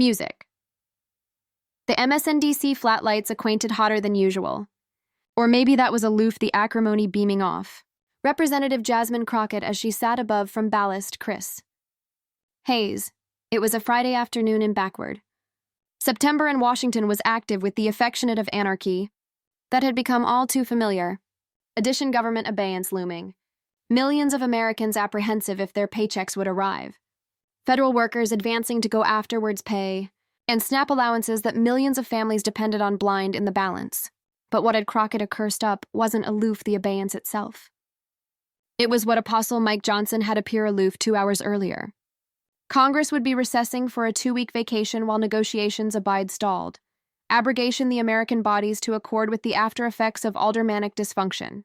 Music. The MSNBC flat lights acquainted hotter than usual. Or maybe that was aloof, the acrimony beaming off. Representative Jasmine Crockett as she sat above from ballast Chris. Haze. It was a Friday afternoon in backward. September in Washington was active with the affectionate of anarchy that had become all too familiar. Addition government abeyance looming. Millions of Americans apprehensive if their paychecks would arrive. Federal workers advancing to go afterwards pay, and SNAP allowances that millions of families depended on blind in the balance. But what had Crockett accursed up wasn't aloof the abeyance itself. It was what Apostle Mike Johnson had appear aloof 2 hours earlier. Congress would be recessing for a 2-week vacation while negotiations abide stalled. Abrogation the American bodies to accord with the after effects of aldermanic dysfunction.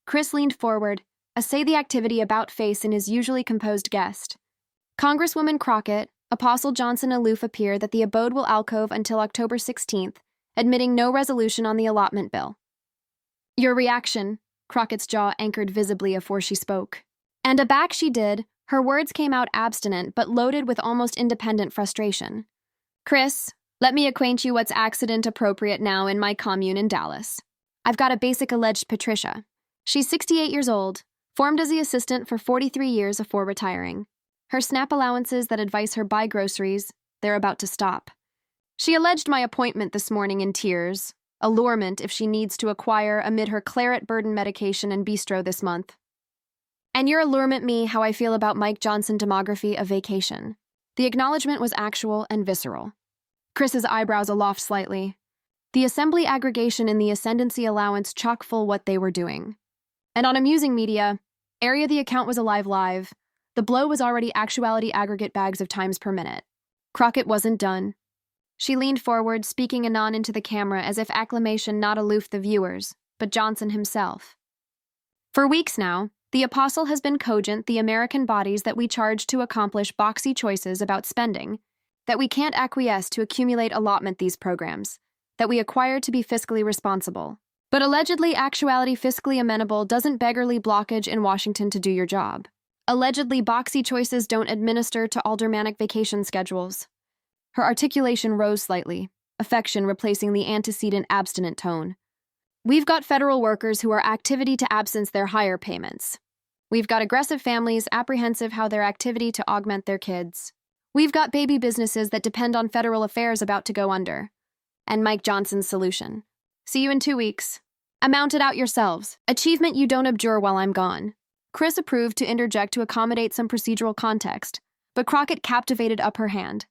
Chris leaned forward, essayed the activity about face in his usually composed guest. Congresswoman Crockett, Apostle Johnson aloof appear that the abode will alcove until October 16th, admitting no resolution on the allotment bill. Your reaction, Crockett's jaw anchored visibly afore she spoke. And aback she did, her words came out abstinent but loaded with almost independent frustration. Chris, let me acquaint you what's accident appropriate now in my commune in Dallas. I've got a basic alleged Patricia. She's 68 years old, formed as the assistant for 43 years afore retiring. Her SNAP allowances that advise her buy groceries, they're about to stop. She alleged my appointment this morning in tears, allurement if she needs to acquire amid her claret-burden medication and bistro this month. And your allurement me how I feel about Mike Johnson demography of vacation. The acknowledgement was actual and visceral. Chris's eyebrows aloft slightly. The assembly aggregation in the ascendancy allowance chock full what they were doing. And on amusing media, area the account was alive live. The blow was already actuality aggregate bags of times per minute. Crockett wasn't done. She leaned forward, speaking anon into the camera as if acclamation not aloof the viewers, but Johnson himself. For weeks now, the apostle has been cogent the American bodies that we charge to accomplish boxy choices about spending, that we can't acquiesce to accumulate allotment these programs, that we acquire to be fiscally responsible. But allegedly actuality fiscally amenable doesn't beggarly blockage in Washington to do your job. Allegedly boxy choices don't administer to aldermanic vacation schedules. Her articulation rose slightly, affection replacing the antecedent abstinent tone. We've got federal workers who are activity to absence their higher payments. We've got aggressive families apprehensive how their activity to augment their kids. We've got baby businesses that depend on federal affairs about to go under. And Mike Johnson's solution. See you in 2 weeks. Amount it out yourselves. Achievement you don't abjure while I'm gone. Chris approved to interject to accommodate some procedural context, but Crockett captivated up her hand.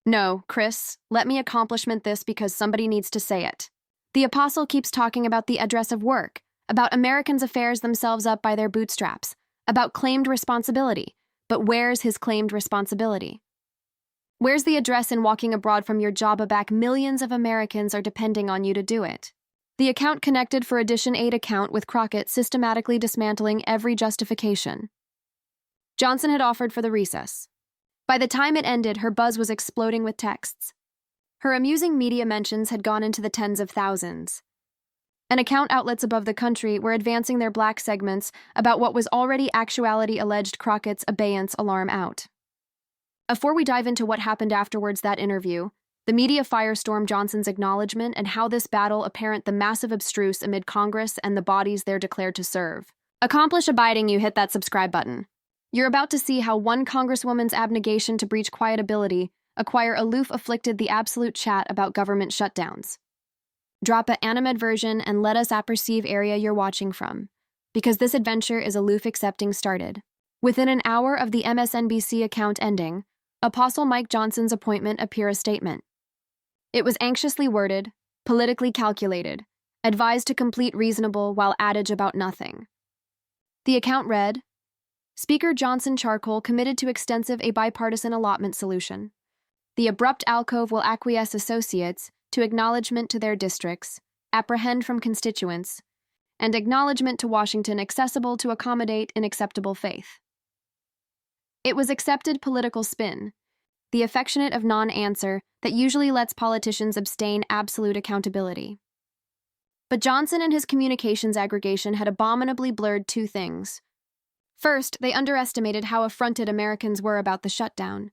No, Chris, let me accomplishment this because somebody needs to say it. The apostle keeps talking about the address of work, about Americans' affairs themselves up by their bootstraps, about claimed responsibility, but where's his claimed responsibility? Where's the address in walking abroad from your job back? Millions of Americans are depending on you to do it. The account connected for Addition 8 account with Crockett systematically dismantling every justification. Johnson had offered for the recess. By the time it ended, her buzz was exploding with texts. Her amusing media mentions had gone into the tens of thousands. And account outlets above the country were advancing their black segments about what was already actuality alleged Crockett's abeyance alarm out. Before we dive into what happened afterwards that interview, the media firestormed Johnson's acknowledgement and how this battle apparent the massive abstruse amid Congress and the bodies they're declared to serve. Accomplish abiding you hit that subscribe button. You're about to see how one Congresswoman's abnegation to breach quietability acquire aloof afflicted the absolute chat about government shutdowns. Drop a animate version and let us apperceive area you're watching from, because this adventure is aloof accepting started. Within an hour of the MSNBC account ending, Apostle Mike Johnson's appointment appear a statement. It was anxiously worded, politically calculated, advised to complete reasonable while adage about nothing. The account read, Speaker Johnson Charcoal committed to extensive a bipartisan allotment solution. The abrupt alcove will acquiesce associates to acknowledgement to their districts, apprehend from constituents, and acknowledgement to Washington accessible to accommodate in acceptable faith. It was accepted political spin, the affectionate of non-answer that usually lets politicians abstain absolute accountability. But Johnson and his communications aggregation had abominably blurred two things. First, they underestimated how affronted Americans were about the shutdown.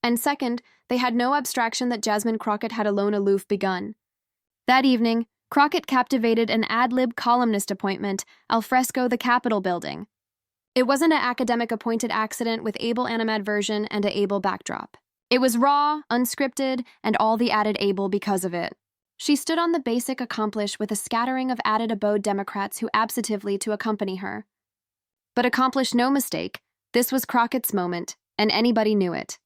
And second, They had no abstraction that Jasmine Crockett had alone aloof begun. That evening, Crockett captivated an ad-lib columnist appointment al fresco the Capitol building. It wasn't an academic-appointed accident with able animadversion and a able backdrop. It was raw, unscripted, and all the added able because of it. She stood on the basic accomplish with a scattering of added abode Democrats who absentively to accompany her. But accomplish no mistake, this was Crockett's moment, and anybody knew it.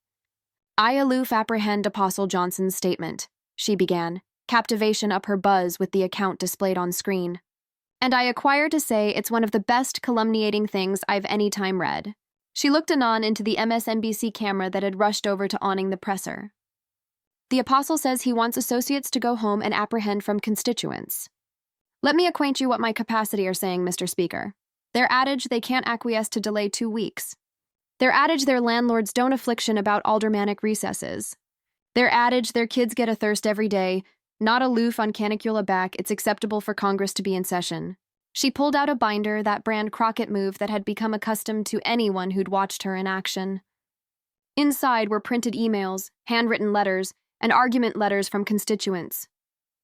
I aloof apprehend Apostle Johnson's statement, she began, captivation up her buzz with the account displayed on screen. And I acquire to say it's one of the best calumniating things I've any time read. She looked anon into the MSNBC camera that had rushed over to awning the presser. The apostle says he wants associates to go home and apprehend from constituents. Let me acquaint you what my capacity are saying, Mr. Speaker. Their adage they can't acquiesce to delay 2 weeks. Their adage their landlords don't affliction about aldermanic recesses. Their adage their kids get a thirst every day, not aloof on canicula back, it's acceptable for Congress to be in session. She pulled out a binder, that brand Crockett move that had become accustomed to anyone who'd watched her in action. Inside were printed emails, handwritten letters, and argument letters from constituents.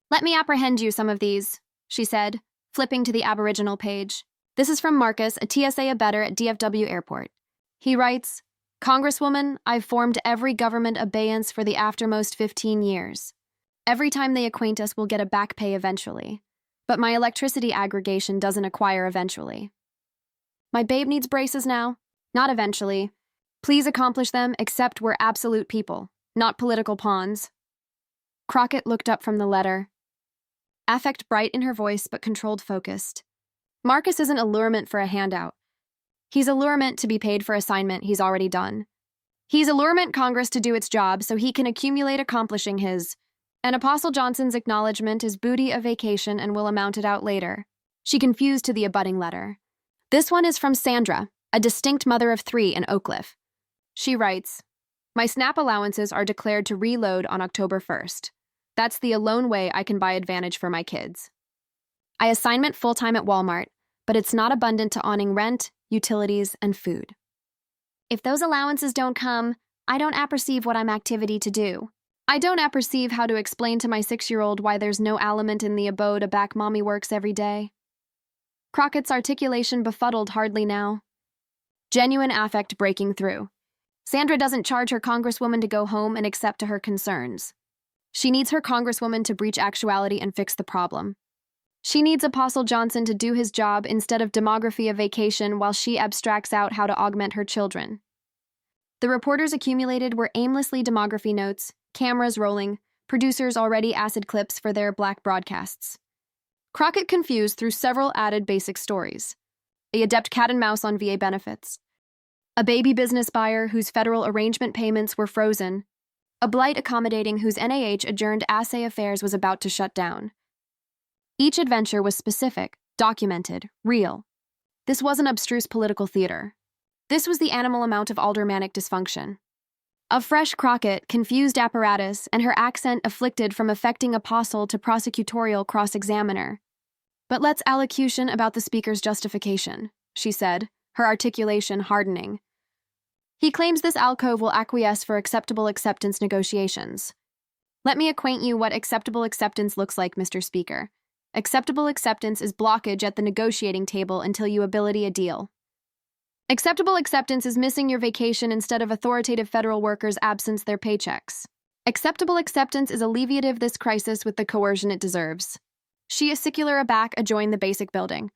Let me apprehend you some of these, she said, flipping to the Aboriginal page. This is from Marcus, a TSA abettor at DFW Airport. He writes, Congresswoman, I've formed every government abeyance for the aftermost 15 years. Every time they acquaint us, we'll get a back pay eventually. But my electricity aggregation doesn't acquire eventually. My babe needs braces now? Not eventually. Please accomplish them, except we're absolute people, not political pawns. Crockett looked up from the letter. Affect bright in her voice, but controlled focused. Marcus isn't allurement for a handout. He's allurement to be paid for assignment he's already done. He's allurement Congress to do its job so he can accumulate accomplishing his. And Apostle Johnson's acknowledgement is booty of vacation and will amount it out later. She confused to the abutting letter. This one is from Sandra, a distinct mother of 3 in Oak Cliff. She writes, My SNAP allowances are declared to reload on October 1st. That's the alone way I can buy advantage for my kids. I assignment full-time at Walmart, but it's not abundant to awning rent, utilities, and food. If those allowances don't come, I don't apperceive what I'm activity to do. I don't apperceive how to explain to my 6-year-old why there's no aliment in the abode a back mommy works every day. Crockett's articulation befuddled hardly now. Genuine affect breaking through. Sandra doesn't charge her congresswoman to go home and accept to her concerns. She needs her congresswoman to breach actuality and fix the problem. She needs Apostle Johnson to do his job instead of demography of vacation while she abstracts out how to augment her children. The reporters accumulated were aimlessly demography notes, cameras rolling, producers already acid clips for their black broadcasts. Crockett confused through several added basic stories. A adept cat and mouse on VA benefits. A baby business buyer whose federal arrangement payments were frozen. A blight accommodating whose NIH adjourned assay affairs was about to shut down. Each adventure was specific, documented, real. This wasn't abstruse political theater. This was the animal amount of aldermanic dysfunction. A fresh Crockett, confused apparatus, and her accent afflicted from affecting apostle to prosecutorial cross-examiner. But let's allocution about the speaker's justification, she said, her articulation hardening. He claims this alcove will acquiesce for acceptable acceptance negotiations. Let me acquaint you what acceptable acceptance looks like, Mr. Speaker. Acceptable acceptance is blockage at the negotiating table until you ability a deal. Acceptable acceptance is missing your vacation instead of authoritative federal workers absence their paychecks. Acceptable acceptance is alleviative this crisis with the coercion it deserves. She is secular aback adjoin the basic building.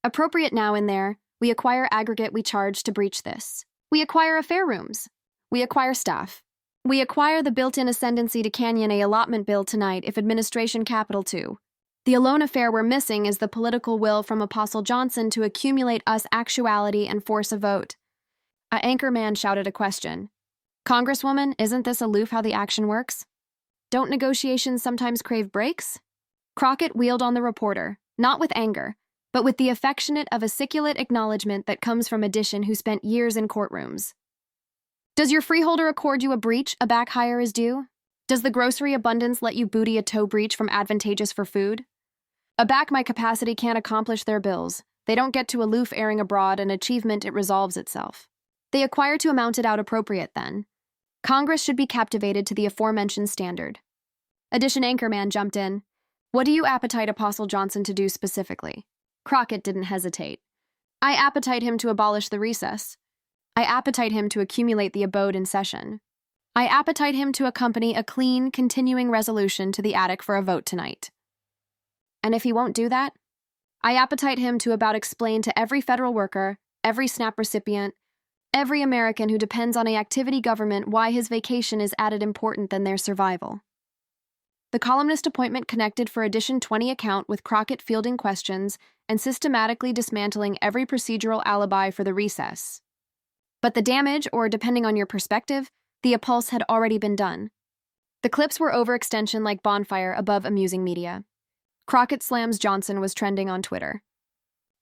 Appropriate now and there, we acquire aggregate we charge to breach this. We acquire affair rooms. We acquire staff. We acquire the built-in ascendancy to canyon a allotment bill tonight if administration capital too. The alone affair we're missing is the political will from Apostle Johnson to accumulate us actuality and force a vote. A anchor man shouted a question. Congresswoman, isn't this aloof how the action works? Don't negotiations sometimes crave breaks? Crockett wheeled on the reporter, not with anger, but with the affectionate of aciculate acknowledgement that comes from addition who spent years in courtrooms. Does your freeholder accord you a breach a back hire is due? Does the grocery abundance let you booty a toe breach from advantageous for food? A back my capacity can't accomplish their bills. They don't get to aloof airing abroad an achievement it resolves itself. They acquire to amount it out appropriate then. Congress should be captivated to the aforementioned standard. Edition anchorman jumped in. What do you appetite Apostle Johnson to do specifically? Crockett didn't hesitate. I appetite him to abolish the recess. I appetite him to accumulate the abode in session. I appetite him to accompany a clean, continuing resolution to the attic for a vote tonight. And if he won't do that, I appetite him to about explain to every federal worker, every SNAP recipient, every American who depends on an activity government why his vacation is added important than their survival. The columnist appointment connected for Edition 20 account with Crockett fielding questions and systematically dismantling every procedural alibi for the recess. But the damage, or depending on your perspective, the appulse had already been done. The clips were overextension like bonfire above amusing media. Crockett slams Johnson was trending on Twitter.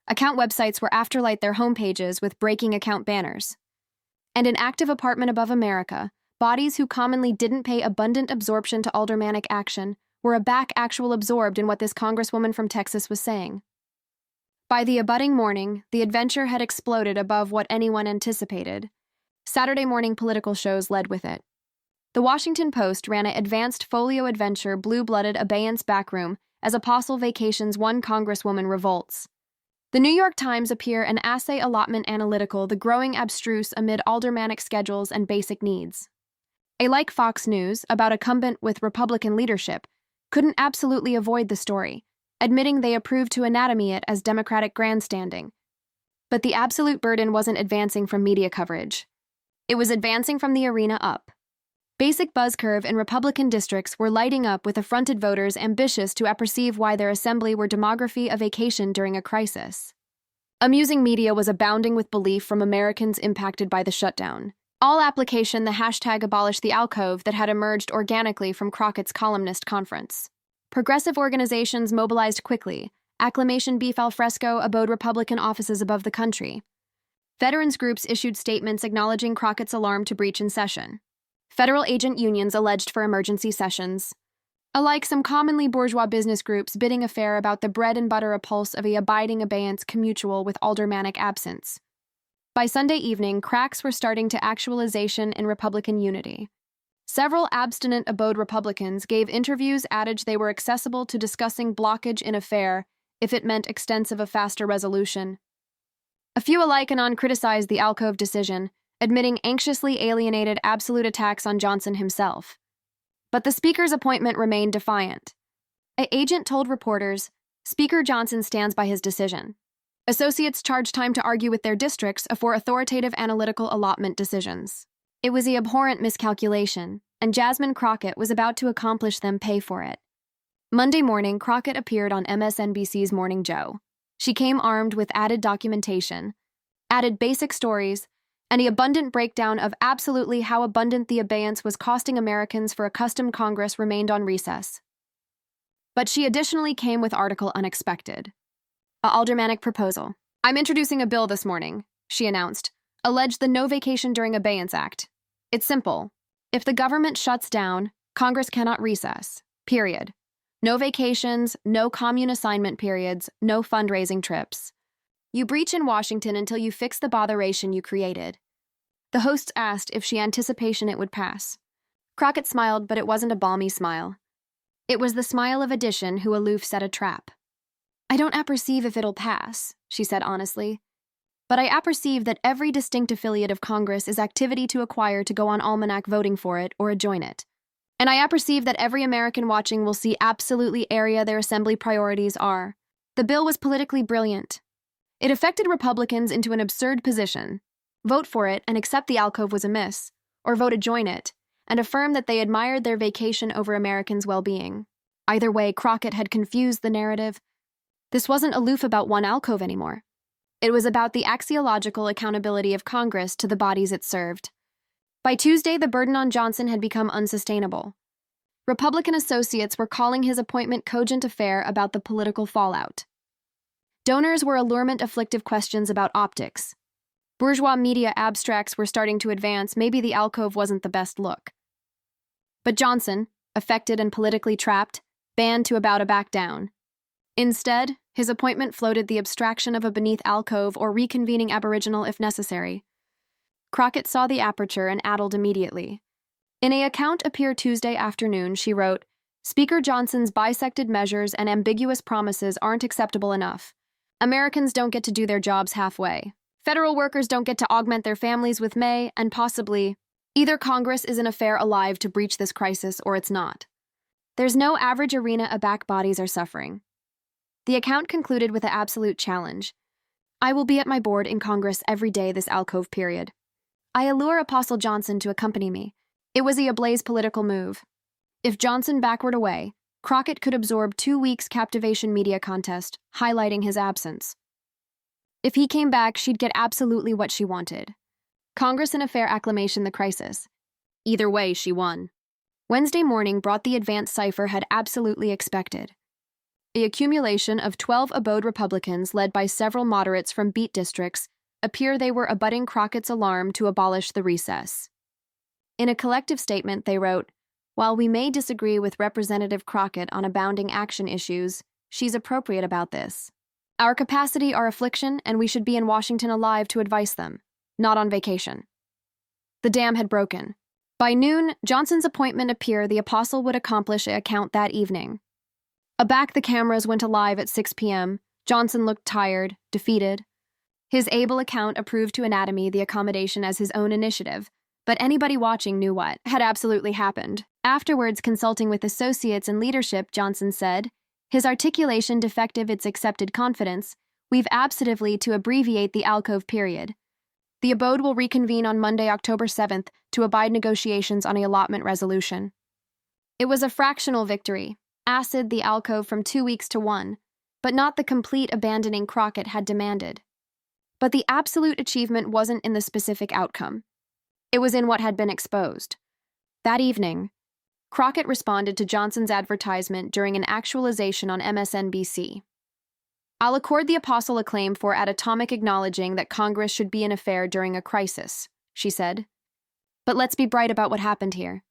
Account websites were afterlight their homepages with breaking account banners. And an active apartment above America, bodies who commonly didn't pay abundant absorption to aldermanic action were actual absorbed in what this congresswoman from Texas was saying. By the abutting morning, the adventure had exploded above what anyone anticipated. Saturday morning political shows led with it. The Washington Post ran an advanced folio adventure blue-blooded abeyance backroom as Apostle Vacation's one congresswoman revolts. The New York Times appear an assay allotment analytical the growing abstruse amid aldermanic schedules and basic needs. A like Fox News, about incumbent with Republican leadership, couldn't absolutely avoid the story, admitting they approved to anatomy it as Democratic grandstanding. But the absolute burden wasn't advancing from media coverage. It was advancing from the arena up. Basic buzz curve in Republican districts were lighting up with affronted voters ambitious to apperceive why their assembly were demography a vacation during a crisis. Amusing media was abounding with belief from Americans impacted by the shutdown. All application the hashtag abolish the alcove that had emerged organically from Crockett's columnist conference. Progressive organizations mobilized quickly. Acclamation beef al fresco abode Republican offices above the country. Veterans groups issued statements acknowledging Crockett's alarm to breach in session. Federal agent unions alleged for emergency sessions. Alike some commonly bourgeois business groups bidding a fair about the bread and butter appulse of a abiding abeyance commutual with aldermanic absence. By Sunday evening, cracks were starting to actualization in Republican unity. Several abstinent abode Republicans gave interviews adage they were accessible to discussing blockage in affair if it meant extensive a faster resolution. A few alike anon criticized the alcove decision, admitting anxiously alienated absolute attacks on Johnson himself. But the Speaker's appointment remained defiant. An agent told reporters, Speaker Johnson stands by his decision. Associates charged time to argue with their districts for authoritative analytical allotment decisions. It was the abhorrent miscalculation, and Jasmine Crockett was about to accomplish them pay for it. Monday morning, Crockett appeared on MSNBC's Morning Joe. She came armed with added documentation, added basic stories, and the abundant breakdown of absolutely how abundant the abeyance was costing Americans for a custom Congress remained on recess. But she additionally came with article unexpected. A aldermanic proposal. I'm introducing a bill this morning, she announced, alleged the No Vacation During Abeyance Act. It's simple. If the government shuts down, Congress cannot recess. Period. No vacations, no commune assignment periods, no fundraising trips. You breach in Washington until you fix the botheration you created. The hosts asked if she anticipation it would pass. Crockett smiled, but it wasn't a balmy smile. It was the smile of addition who aloof set a trap. I don't apperceive if it'll pass, she said honestly. But I apperceive that every distinct affiliate of Congress is activity to acquire to go on almanac voting for it or adjoin it. And I apperceive that every American watching will see absolutely area their assembly priorities are. The bill was politically brilliant. It affected Republicans into an absurd position. Vote for it and accept the alcove was amiss, or vote adjoin it, and affirm that they admired their vacation over Americans' well-being. Either way, Crockett had confused the narrative. This wasn't aloof about one alcove anymore. It was about the axiological accountability of Congress to the bodies it served. By Tuesday, the burden on Johnson had become unsustainable. Republican associates were calling his appointment cogent affair about the political fallout. Donors were allurement afflictive questions about optics. Bourgeois media abstracts were starting to advance maybe the alcove wasn't the best look. But Johnson, affected and politically trapped, banned to about a back down. Instead, his appointment floated the abstraction of a beneath alcove or reconvening aboriginal if necessary. Crockett saw the aperture and addled immediately. In an account appear Tuesday afternoon, she wrote, "Speaker Johnson's bisected measures and ambiguous promises aren't acceptable enough. Americans don't get to do their jobs halfway. Federal workers don't get to augment their families with May, and possibly, either Congress is an affair alive to breach this crisis or it's not. There's no average arena a back bodies are suffering." The account concluded with an absolute challenge. "I will be at my board in Congress every day this alcove period. I allure Apostle Johnson to accompany me. It was a ablaze political move. If Johnson backward away, Crockett could absorb 2 weeks' captivation media contest, highlighting his absence. If he came back, she'd get absolutely what she wanted. Congress in a fair acclamation the crisis. Either way, she won." Wednesday morning brought the advance cipher had absolutely expected. The accumulation of 12 abode Republicans led by several moderates from beat districts appear they were abutting Crockett's alarm to abolish the recess. In a collective statement, they wrote, "While we may disagree with Representative Crockett on abounding action issues, she's appropriate about this. Our capacity are affliction, and we should be in Washington alive to advise them, not on vacation." The dam had broken. By noon, Johnson's appointment appeared the apostle would accomplish an account that evening. Aback the cameras went alive at 6 p.m. Johnson looked tired, defeated. His able account approved to anatomy the accommodation as his own initiative, but anybody watching knew what had absolutely happened. Afterwards, consulting with associates and leadership, Johnson said, "His articulation defective its accepted confidence, we've abstively to abbreviate the alcove period. The abode will reconvene on Monday, October 7th, to abide negotiations on a allotment resolution." It was a fractional victory, acid the alcove from 2 weeks to 1, but not the complete abandoning Crockett had demanded. But the absolute achievement wasn't in the specific outcome. It was in what had been exposed. That evening, Crockett responded to Johnson's advertisement during an actualization on MSNBC. "I'll accord the apostle acclaim for at atomic acknowledging that Congress should be an affair during a crisis," she said. "But let's be bright about what happened here.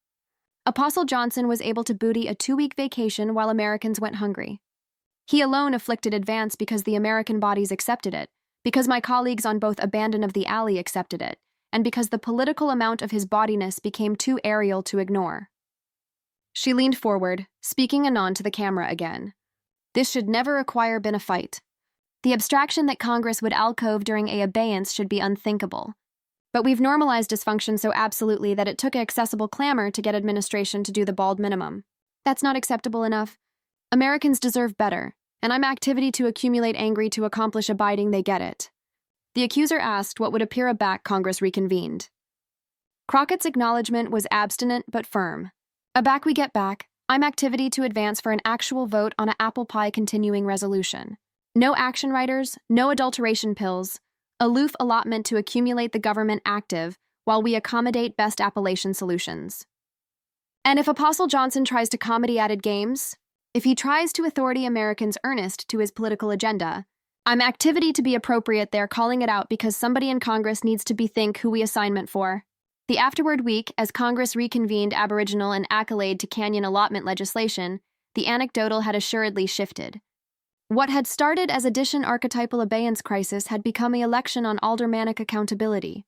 Apostle Johnson was able to booty a 2-week vacation while Americans went hungry. He alone afflicted advance because the American bodies accepted it, because my colleagues on both abandon of the alley accepted it, and because the political amount of his bodiness became too aerial to ignore." She leaned forward, speaking anon to the camera again. "This should never acquire been a fight. The abstraction that Congress would alcove during a abeyance should be unthinkable. But we've normalized dysfunction so absolutely that it took accessible clamor to get administration to do the bald minimum. That's not acceptable enough. Americans deserve better, and I'm activity to accumulate angry to accomplish abiding they get it." The accuser asked what would appear aback Congress reconvened. Crockett's acknowledgement was abstinent but firm. "Aback we get back. I'm activity to advance for an actual vote on a apple pie continuing resolution. No action writers, no adulteration pills. Aloof allotment to accumulate the government active while we accommodate best appellation solutions. And if Apostle Johnson tries to comedy-added games, if he tries to authority Americans earnest to his political agenda, I'm activity to be appropriate there calling it out because somebody in Congress needs to bethink who we assignment for." The afterward week, as Congress reconvened Aboriginal and accolade to Canyon allotment legislation, the anecdotal had assuredly shifted. What had started as addition archetypal abeyance crisis had become an election on aldermanic accountability.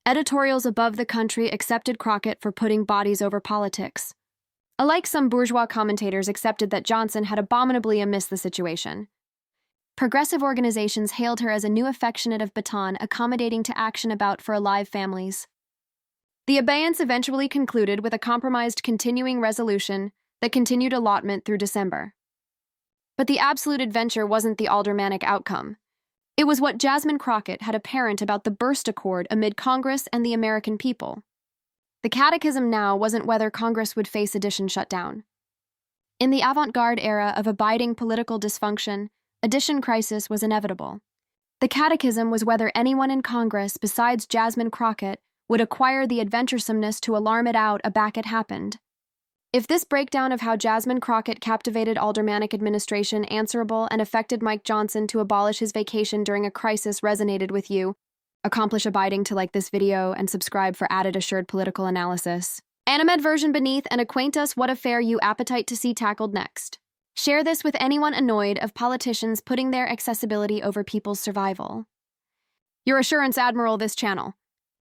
Editorials above the country accepted Crockett for putting bodies over politics. Alike, some bourgeois commentators accepted that Johnson had abominably missed the situation. Progressive organizations hailed her as a new affectionate of baton accommodating to action about for alive families. The abeyance eventually concluded with a compromised continuing resolution that continued allotment through December. But the absolute adventure wasn't the aldermanic outcome. It was what Jasmine Crockett had apparent about the burst accord amid Congress and the American people. The catechism now wasn't whether Congress would face addition shutdown. In the avant-garde era of abiding political dysfunction, addition crisis was inevitable. The catechism was whether anyone in Congress besides Jasmine Crockett would acquire the adventuresomeness to alarm it out aback it happened. If this breakdown of how Jasmine Crockett captivated aldermanic administration answerable and affected Mike Johnson to abolish his vacation during a crisis resonated with you, accomplish abiding to like this video and subscribe for added assured political analysis. Animed version beneath and acquaint us what affair you appetite to see tackled next. Share this with anyone annoyed of politicians putting their accessibility over people's survival. Your assurance admiral this channel.